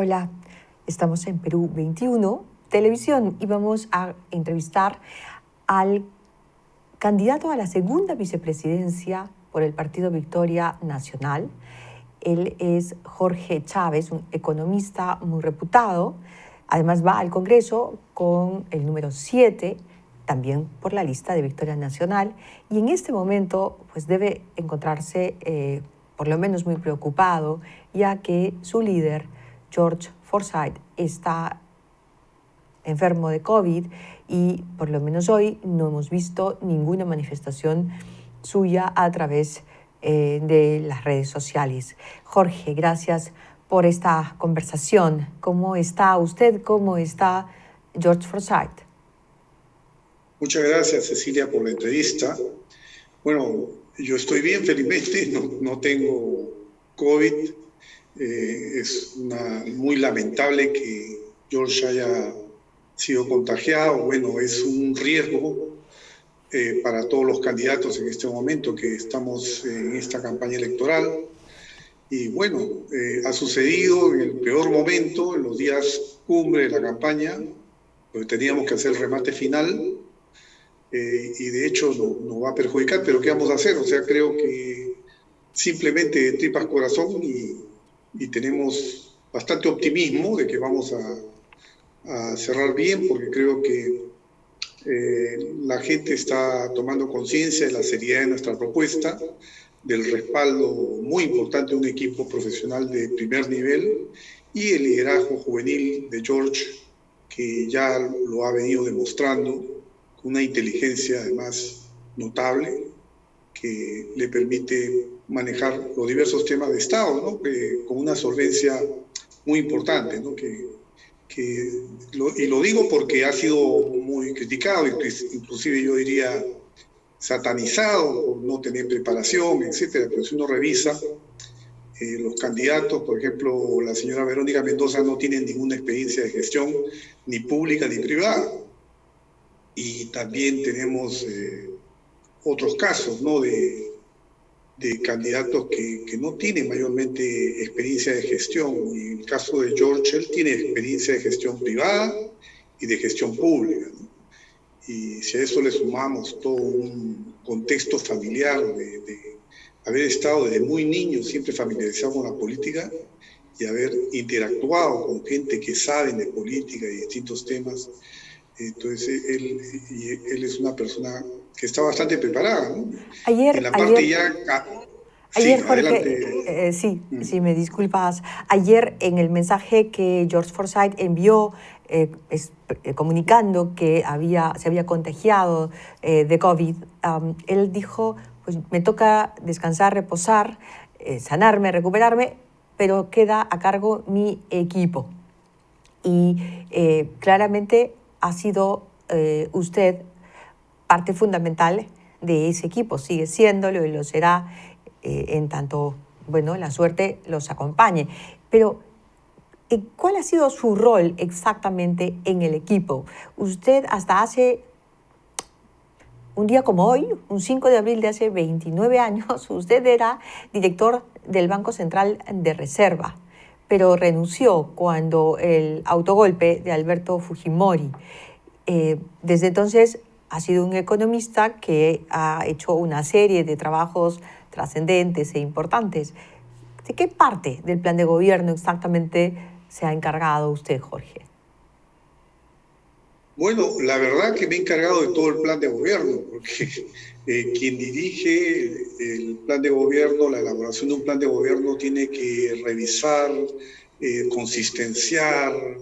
Hola, estamos en Perú 21 Televisión y vamos a entrevistar al candidato a la segunda vicepresidencia por el Partido Victoria Nacional. Él es Jorge Chávez, un economista muy reputado. Además va al Congreso con el número 7, también por la lista de Victoria Nacional. Y en este momento pues debe encontrarse por lo menos muy preocupado, ya que su líder, George Forsyth, está enfermo de COVID y por lo menos hoy no hemos visto ninguna manifestación suya a través de las redes sociales. Jorge, gracias por esta conversación. ¿Cómo está usted? ¿Cómo está George Forsyth? Muchas gracias, Cecilia, por la entrevista. Bueno, yo estoy bien, felizmente, no tengo COVID. Es muy lamentable que George haya sido contagiado. Bueno, es un riesgo para todos los candidatos en este momento que estamos en esta campaña electoral. Y bueno, ha sucedido en el peor momento, en los días cumbre de la campaña, donde teníamos que hacer el remate final. Y de hecho nos va a perjudicar, pero ¿qué vamos a hacer? O sea, creo que simplemente de tripas corazón y tenemos bastante optimismo de que vamos a cerrar bien, porque creo que la gente está tomando conciencia de la seriedad de nuestra propuesta, del respaldo muy importante de un equipo profesional de primer nivel y el liderazgo juvenil de George, que ya lo ha venido demostrando, una inteligencia además notable que le permite manejar los diversos temas de Estado, ¿no? Con una solvencia muy importante, ¿no? Y lo digo porque ha sido muy criticado, inclusive yo diría satanizado por no tener preparación, etcétera. Pero si uno revisa los candidatos, por ejemplo, la señora Verónica Mendoza no tiene ninguna experiencia de gestión, ni pública ni privada. Y también tenemos otros casos, ¿no? de candidatos que no tienen mayormente experiencia de gestión. Y en el caso de George, él tiene experiencia de gestión privada y de gestión pública, ¿no? Y si a eso le sumamos todo un contexto familiar de haber estado desde muy niño siempre familiarizado con la política y haber interactuado con gente que sabe de política y distintos temas, entonces él es una persona que está bastante preparada, ¿no? En la parte ya... Ayer, Sí, Jorge, adelante. sí, me disculpas. Ayer en el mensaje que George Forsyth envió comunicando que se había contagiado de COVID, él dijo, pues me toca descansar, reposar, sanarme, recuperarme, pero queda a cargo mi equipo. Y claramente ha sido usted parte fundamental de ese equipo, sigue siéndolo y lo será en tanto, bueno, la suerte los acompañe. Pero, ¿cuál ha sido su rol exactamente en el equipo? Usted hasta hace un día como hoy, un 5 de abril de hace 29 años, usted era director del Banco Central de Reserva, pero renunció cuando el autogolpe de Alberto Fujimori. Desde entonces ha sido un economista que ha hecho una serie de trabajos trascendentes e importantes. ¿De qué parte del plan de gobierno exactamente se ha encargado usted, Jorge? Bueno, la verdad que me he encargado de todo el plan de gobierno, porque quien dirige el plan de gobierno, la elaboración de un plan de gobierno, tiene que revisar, consistenciar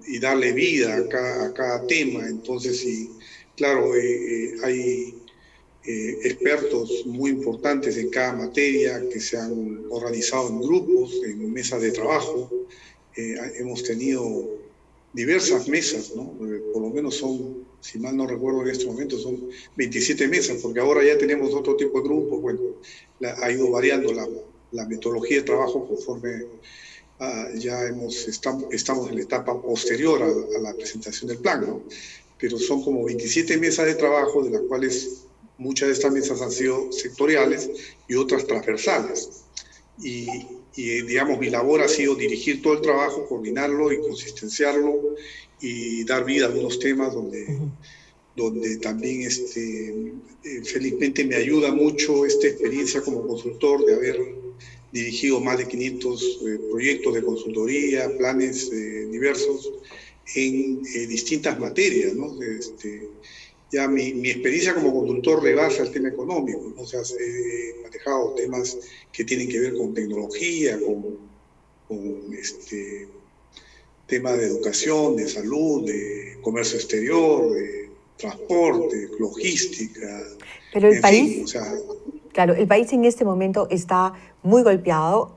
y darle vida a cada tema. Entonces, sí, claro, hay expertos muy importantes en cada materia que se han organizado en grupos, en mesas de trabajo. Hemos tenido diversas mesas, ¿no? Por lo menos son, si mal no recuerdo en este momento, son 27 mesas, porque ahora ya tenemos otro tipo de grupos. Bueno, ha ido variando la metodología de trabajo conforme estamos en la etapa posterior a la presentación del plan, ¿no? Pero son como 27 mesas de trabajo, de las cuales muchas de estas mesas han sido sectoriales y otras transversales. Y digamos, mi labor ha sido dirigir todo el trabajo, coordinarlo y consistenciarlo y dar vida a algunos temas donde también felizmente me ayuda mucho esta experiencia como consultor de haber dirigido más de 500 proyectos de consultoría, planes diversos en distintas materias, ¿no? Ya mi experiencia como consultor rebasa el tema económico, ¿no? O sea, he manejado temas que tienen que ver con tecnología, con temas de educación, de salud, de comercio exterior, de transporte, logística, Pero el en país, fin, o sea... Claro, el país en este momento está muy golpeado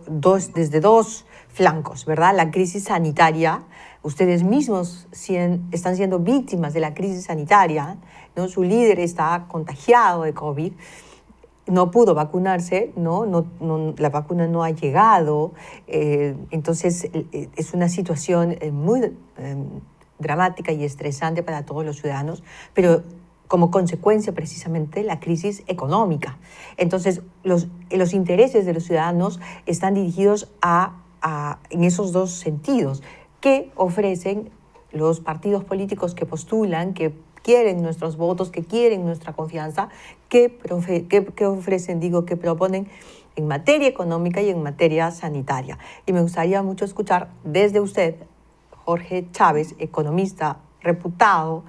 desde dos flancos, ¿verdad? La crisis sanitaria, ustedes mismos están siendo víctimas de la crisis sanitaria, ¿no? Su líder está contagiado de COVID, no pudo vacunarse, la vacuna no ha llegado, entonces es una situación muy dramática y estresante para todos los ciudadanos, pero como consecuencia precisamente la crisis económica. Entonces, los intereses de los ciudadanos están dirigidos en esos dos sentidos. ¿Qué ofrecen los partidos políticos que postulan, que quieren nuestros votos, que quieren nuestra confianza? ¿Qué ofrecen, qué proponen en materia económica y en materia sanitaria? Y me gustaría mucho escuchar desde usted, Jorge Chávez, economista reputado,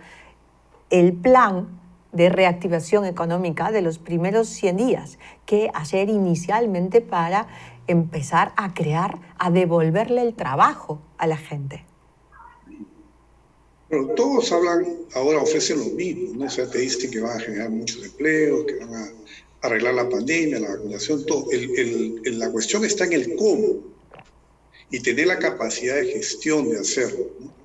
el plan de reactivación económica de los primeros 100 días, qué hacer inicialmente para empezar a devolverle el trabajo a la gente. Bueno, todos ahora ofrecen lo mismo, ¿no? O sea, te dicen que van a generar muchos empleos, que van a arreglar la pandemia, la vacunación, todo. La cuestión está en el cómo y tener la capacidad de gestión de hacerlo, ¿no?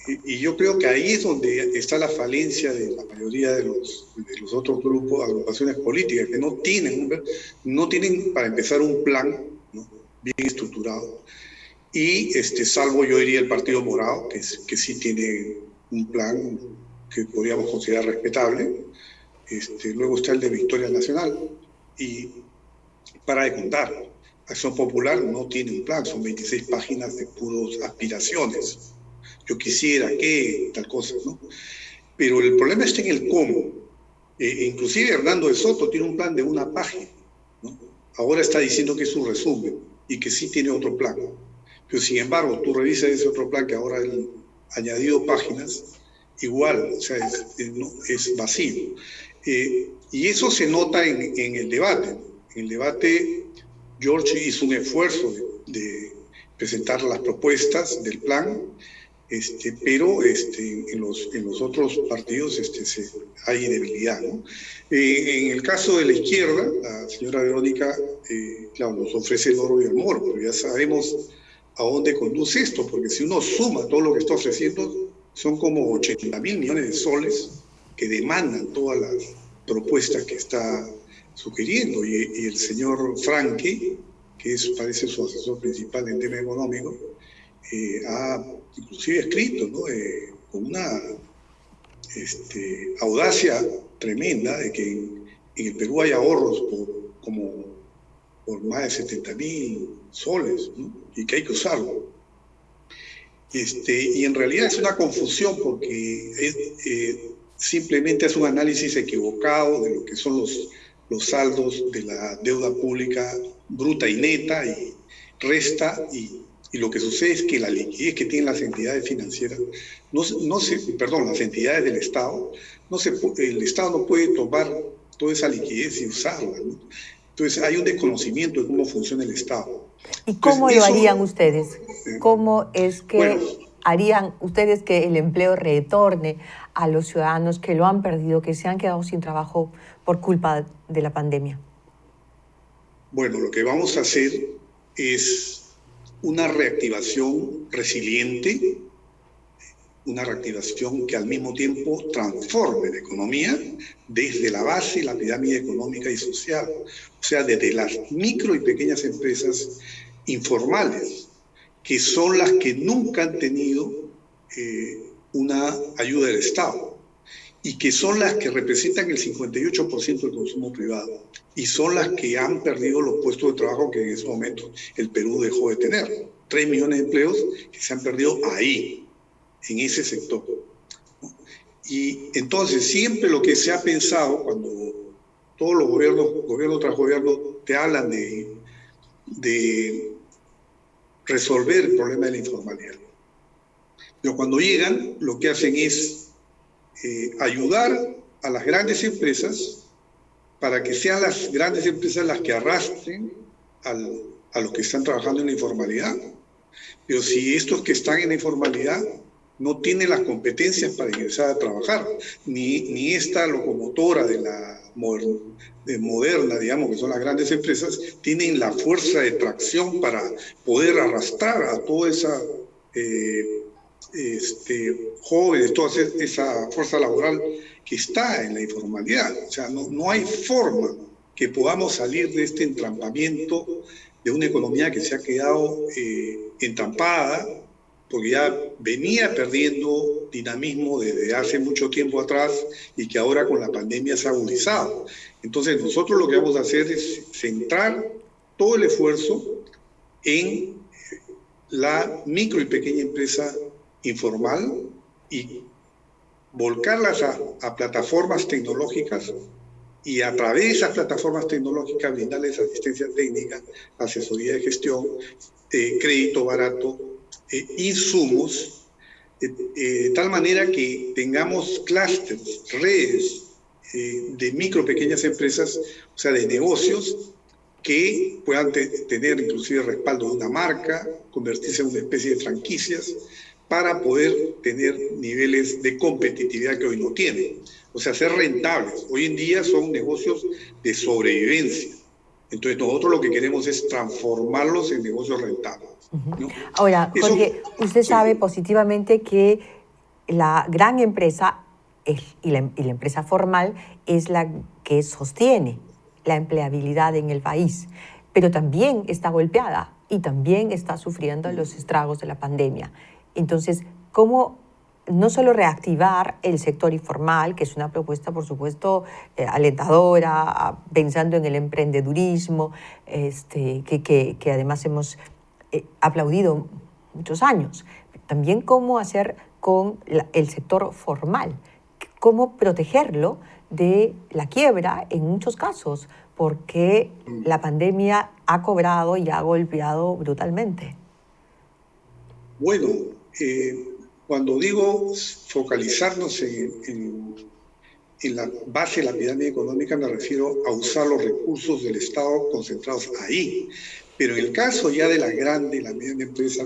Y yo creo que ahí es donde está la falencia de la mayoría de los otros grupos, agrupaciones políticas, que no tienen para empezar un plan, ¿no?, bien estructurado. Y salvo yo diría el Partido Morado, que sí tiene un plan que podríamos considerar respetable. Luego está el de Victoria Nacional. Y para de contar, Acción Popular no tiene un plan, son 26 páginas de puros aspiraciones. Yo quisiera que, tal cosa, ¿no? Pero el problema está en el cómo. Inclusive Hernando de Soto tiene un plan de una página, ¿no? Ahora está diciendo que es un resumen y que sí tiene otro plan. Pero sin embargo, tú revisas ese otro plan que ahora él ha añadido páginas, igual, o sea, es vacío. Y eso se nota en el debate. En el debate, George hizo un esfuerzo de presentar las propuestas del plan, pero en los otros partidos hay debilidad, ¿no? En el caso de la izquierda, la señora Verónica, claro, nos ofrece el oro y el moro, pero ya sabemos a dónde conduce esto, porque si uno suma todo lo que está ofreciendo, son como 80.000 millones de soles que demandan todas las propuestas que está sugiriendo. Y el señor Franque, que parece su asesor principal en tema económico, ha inclusive escrito, ¿no?, con una audacia tremenda de que en el Perú hay ahorros por más de 70.000 soles, ¿no?, y que hay que usarlo. Y en realidad es una confusión porque simplemente es un análisis equivocado de lo que son los saldos de la deuda pública bruta y neta, y resta, y lo que sucede es que la liquidez que tienen las entidades financieras, las entidades del Estado, el Estado no puede tomar toda esa liquidez y usarla, ¿no? Entonces hay un desconocimiento de cómo funciona el Estado. ¿Y cómo lo harían ustedes? ¿Cómo es que harían ustedes que el empleo retorne a los ciudadanos que lo han perdido, que se han quedado sin trabajo por culpa de la pandemia? Bueno, lo que vamos a hacer es una reactivación resiliente, una reactivación que al mismo tiempo transforme la economía desde la base, la pirámide económica y social, o sea, desde las micro y pequeñas empresas informales, que son las que nunca han tenido una ayuda del Estado. y que son las que representan el 58% del consumo privado y son las que han perdido los puestos de trabajo que en ese momento el Perú dejó de tener. 3 millones de empleos que se han perdido ahí, en ese sector. Y entonces siempre lo que se ha pensado cuando todos los gobierno tras gobierno, te hablan de resolver el problema de la informalidad. Pero cuando llegan, lo que hacen es ayudar a las grandes empresas para que sean las grandes empresas las que arrastren a los que están trabajando en la informalidad. Pero si estos que están en la informalidad no tienen las competencias para ingresar a trabajar, ni esta locomotora de la moderna, digamos, que son las grandes empresas, tienen la fuerza de tracción para poder arrastrar a toda esa jóvenes, toda esa fuerza laboral que está en la informalidad. O sea, no hay forma que podamos salir de este entrampamiento de una economía que se ha quedado entrampada, porque ya venía perdiendo dinamismo desde hace mucho tiempo atrás y que ahora con la pandemia se ha agudizado. Entonces nosotros lo que vamos a hacer es centrar todo el esfuerzo en la micro y pequeña empresa informal y volcarlas a plataformas tecnológicas y a través de esas plataformas tecnológicas brindarles asistencia técnica, asesoría de gestión, crédito barato, insumos, de tal manera que tengamos clústeres, redes de micro pequeñas empresas, o sea, de negocios que puedan tener inclusive respaldo de una marca, convertirse en una especie de franquicias para poder tener niveles de competitividad que hoy no tienen. O sea, ser rentables. Hoy en día son negocios de sobrevivencia. Entonces nosotros lo que queremos es transformarlos en negocios rentables, ¿no? Ahora, Jorge, usted sabe positivamente que la gran empresa y la empresa formal es la que sostiene la empleabilidad en el país, pero también está golpeada y también está sufriendo los estragos de la pandemia. Entonces, ¿cómo no solo reactivar el sector informal, que es una propuesta, por supuesto, alentadora, pensando en el emprendedurismo, que además hemos aplaudido muchos años? También cómo hacer con el sector formal, cómo protegerlo de la quiebra en muchos casos, porque la pandemia ha cobrado y ha golpeado brutalmente. Bueno, cuando digo focalizarnos en la base de la pirámide económica, me refiero a usar los recursos del Estado concentrados ahí. Pero en el caso ya de la grande, la mediana empresa,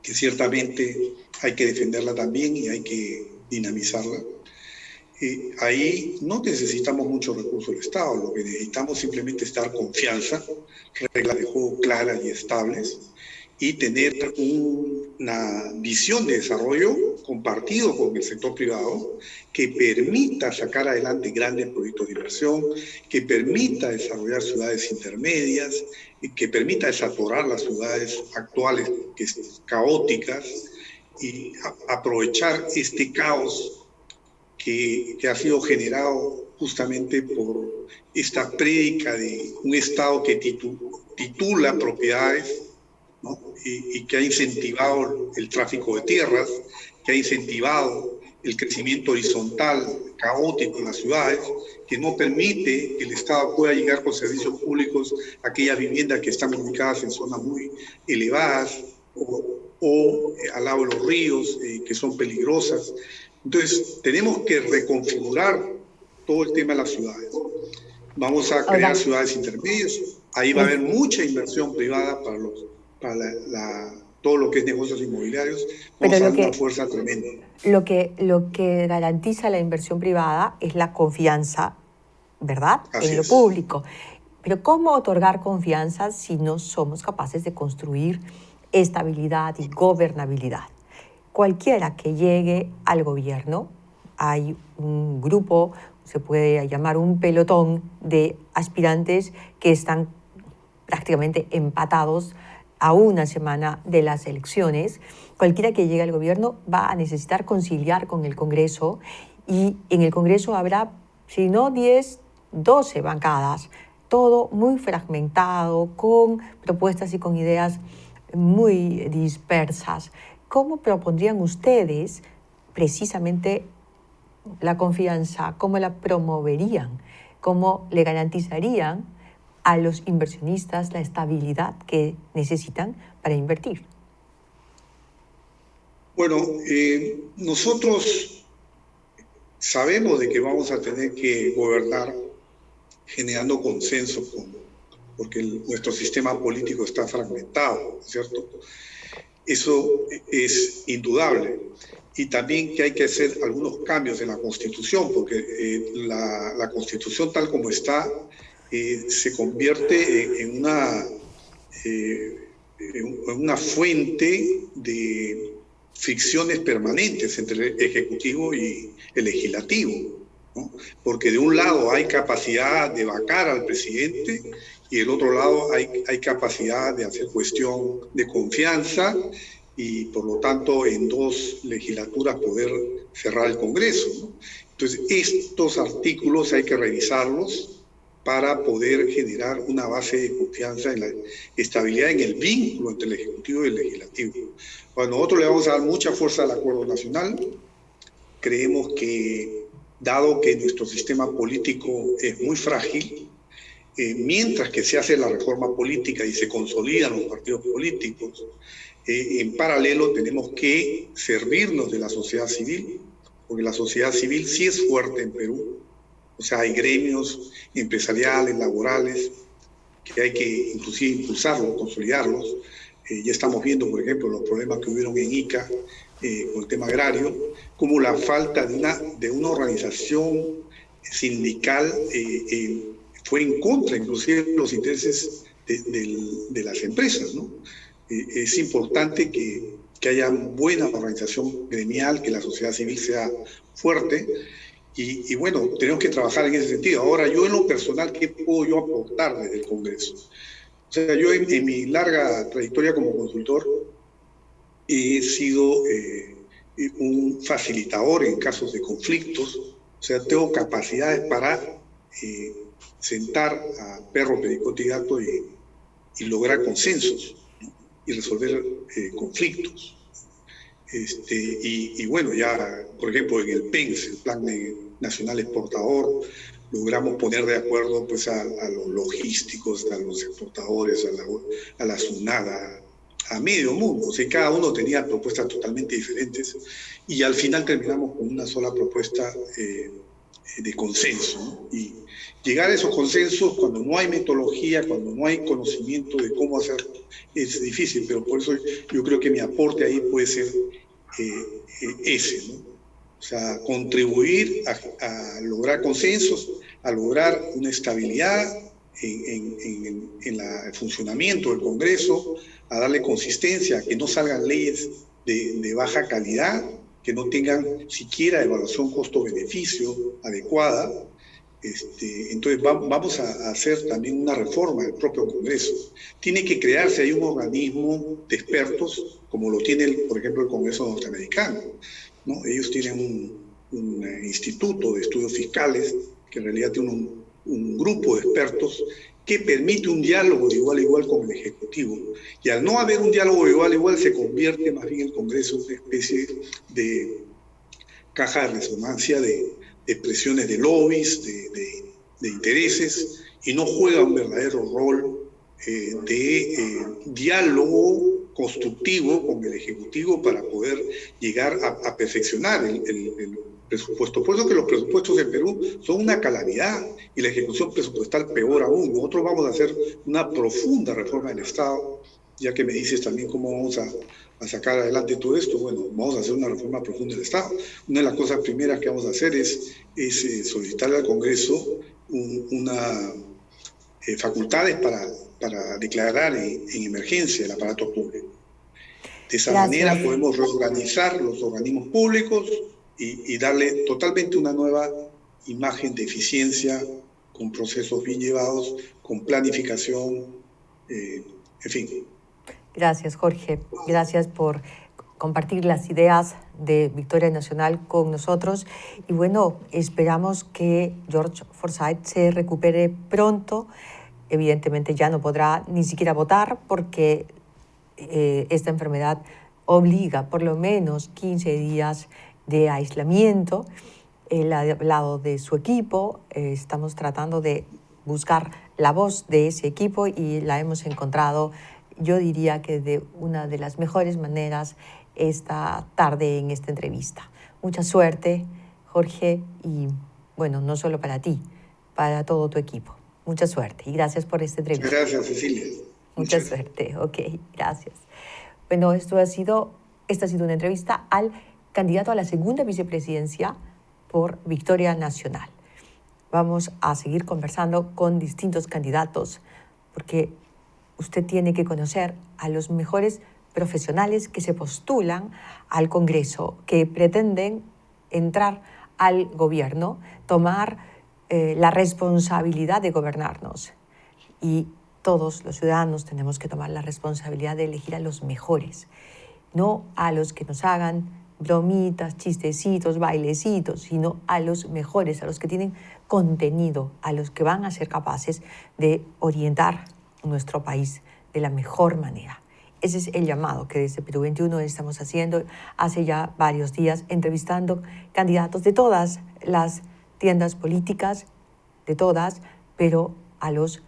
que ciertamente hay que defenderla también y hay que dinamizarla, ahí no necesitamos muchos recursos del Estado, lo que necesitamos simplemente es dar confianza, reglas de juego claras y estables, y tener una visión de desarrollo compartido con el sector privado que permita sacar adelante grandes proyectos de inversión, que permita desarrollar ciudades intermedias, y que permita desatorar las ciudades actuales que son caóticas y aprovechar este caos que ha sido generado justamente por esta prédica de un Estado que titula propiedades, ¿no? y que ha incentivado el tráfico de tierras, que ha incentivado el crecimiento horizontal caótico en las ciudades, que no permite que el Estado pueda llegar con servicios públicos a aquellas viviendas que están ubicadas en zonas muy elevadas o al lado de los ríos, que son peligrosas. Entonces, tenemos que reconfigurar todo el tema de las ciudades. Vamos a crear ciudades intermedias. Ahí va a haber mucha inversión privada para todo lo que es negocios inmobiliarios. Vamos a dar una fuerza tremenda. Lo que garantiza la inversión privada es la confianza, ¿verdad?, en lo público. Pero ¿cómo otorgar confianza si no somos capaces de construir estabilidad y gobernabilidad? Cualquiera que llegue al gobierno, hay un grupo, se puede llamar un pelotón de aspirantes que están prácticamente empatados a una semana de las elecciones. Cualquiera que llegue al gobierno va a necesitar conciliar con el Congreso y en el Congreso habrá, si no 10, 12 bancadas, todo muy fragmentado, con propuestas y con ideas muy dispersas. ¿Cómo propondrían ustedes precisamente la confianza? ¿Cómo la promoverían? ¿Cómo le garantizarían a los inversionistas la estabilidad que necesitan para invertir? Bueno, nosotros sabemos de que vamos a tener que gobernar generando consenso, porque nuestro sistema político está fragmentado, ¿cierto? Eso es indudable. Y también que hay que hacer algunos cambios en la Constitución, porque la Constitución tal como está se convierte en una fuente de fricciones permanentes entre el Ejecutivo y el Legislativo, ¿no? Porque de un lado hay capacidad de vacar al presidente y del otro lado hay capacidad de hacer cuestión de confianza y por lo tanto en 2 legislaturas poder cerrar el Congreso, ¿no? Entonces estos artículos hay que revisarlos para poder generar una base de confianza en la estabilidad en el vínculo entre el Ejecutivo y el Legislativo. Bueno, nosotros le vamos a dar mucha fuerza al Acuerdo Nacional. Creemos que, dado que nuestro sistema político es muy frágil, mientras que se hace la reforma política y se consolidan los partidos políticos, en paralelo tenemos que servirnos de la sociedad civil, porque la sociedad civil sí es fuerte en Perú. O sea, hay gremios empresariales, laborales, que hay que inclusive impulsarlos, consolidarlos. Ya estamos viendo, por ejemplo, los problemas que hubieron en Ica con el tema agrario, como la falta de una organización sindical fue en contra, inclusive, de los intereses de las empresas, ¿no? Es importante que haya buena organización gremial, que la sociedad civil sea fuerte. Y bueno, tenemos que trabajar en ese sentido. Ahora, yo en lo personal, ¿qué puedo yo aportar desde el Congreso? O sea, yo en mi larga trayectoria como consultor he sido un facilitador en casos de conflictos. O sea, tengo capacidades para sentar a perro, pericote y gato y lograr consensos, ¿no? Y resolver conflictos. Y bueno, ya, por ejemplo, en el PENS, el Plan Nacional Exportador, logramos poner de acuerdo pues, a los logísticos, a los exportadores, a la SUNADA, a medio mundo. O sea, cada uno tenía propuestas totalmente diferentes y al final terminamos con una sola propuesta de consenso, ¿no? Y llegar a esos consensos cuando no hay metodología, cuando no hay conocimiento de cómo hacerlo, es difícil, pero por eso yo creo que mi aporte ahí puede ser ese, ¿no? O sea, contribuir a lograr consensos, a lograr una estabilidad en el funcionamiento del Congreso, a darle consistencia, a que no salgan leyes de baja calidad, que no tengan siquiera evaluación costo-beneficio adecuada. Entonces vamos a hacer también una reforma del propio Congreso. Tiene que crearse ahí un organismo de expertos, como lo tiene, por ejemplo, el Congreso norteamericano, ¿no? Ellos tienen un instituto de estudios fiscales, que en realidad tiene un grupo de expertos que permite un diálogo de igual a igual con el Ejecutivo. Y al no haber un diálogo de igual a igual, se convierte más bien el Congreso en una especie de caja de resonancia de presiones de lobbies, de intereses, y no juega un verdadero rol de diálogo constructivo con el Ejecutivo para poder llegar a perfeccionar el presupuesto. Por eso que los presupuestos en Perú son una calamidad y la ejecución presupuestal peor aún. Nosotros vamos a hacer una profunda reforma del Estado, ya que me dices también cómo vamos a sacar adelante todo esto. Bueno, vamos a hacer una reforma profunda del Estado. Una de las cosas primeras que vamos a hacer es solicitarle al Congreso facultades para declarar en emergencia el aparato público. De esa manera podemos reorganizar los organismos públicos y darle totalmente una nueva imagen de eficiencia, con procesos bien llevados, con planificación, en fin. Gracias, Jorge. Gracias por compartir las ideas de Victoria Nacional con nosotros. Y bueno, esperamos que George Forsyth se recupere pronto. Evidentemente ya no podrá ni siquiera votar porque esta enfermedad obliga por lo menos 15 días de aislamiento. Él ha hablado de su equipo, estamos tratando de buscar la voz de ese equipo y la hemos encontrado, yo diría que de una de las mejores maneras esta tarde en esta entrevista. Mucha suerte, Jorge, y bueno, no solo para ti, para todo tu equipo. Mucha suerte y gracias por esta entrevista. Muchas gracias, Cecilia. Mucha suerte, ok, gracias. Bueno, esta ha sido una entrevista al candidato a la segunda vicepresidencia por Victoria Nacional. Vamos a seguir conversando con distintos candidatos porque usted tiene que conocer a los mejores profesionales que se postulan al Congreso, que pretenden entrar al gobierno, tomar la responsabilidad de gobernarnos. Y todos los ciudadanos tenemos que tomar la responsabilidad de elegir a los mejores, no a los que nos hagan bromitas, chistecitos, bailecitos, sino a los mejores, a los que tienen contenido, a los que van a ser capaces de orientar nuestro país de la mejor manera. Ese es el llamado que desde Perú 21 estamos haciendo hace ya varios días, entrevistando candidatos de todas las tiendas políticas, de todas, pero a los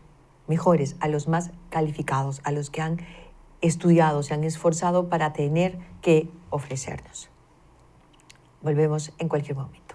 mejores, a los más calificados, a los que han estudiado, se han esforzado para tener que ofrecernos. Volvemos en cualquier momento.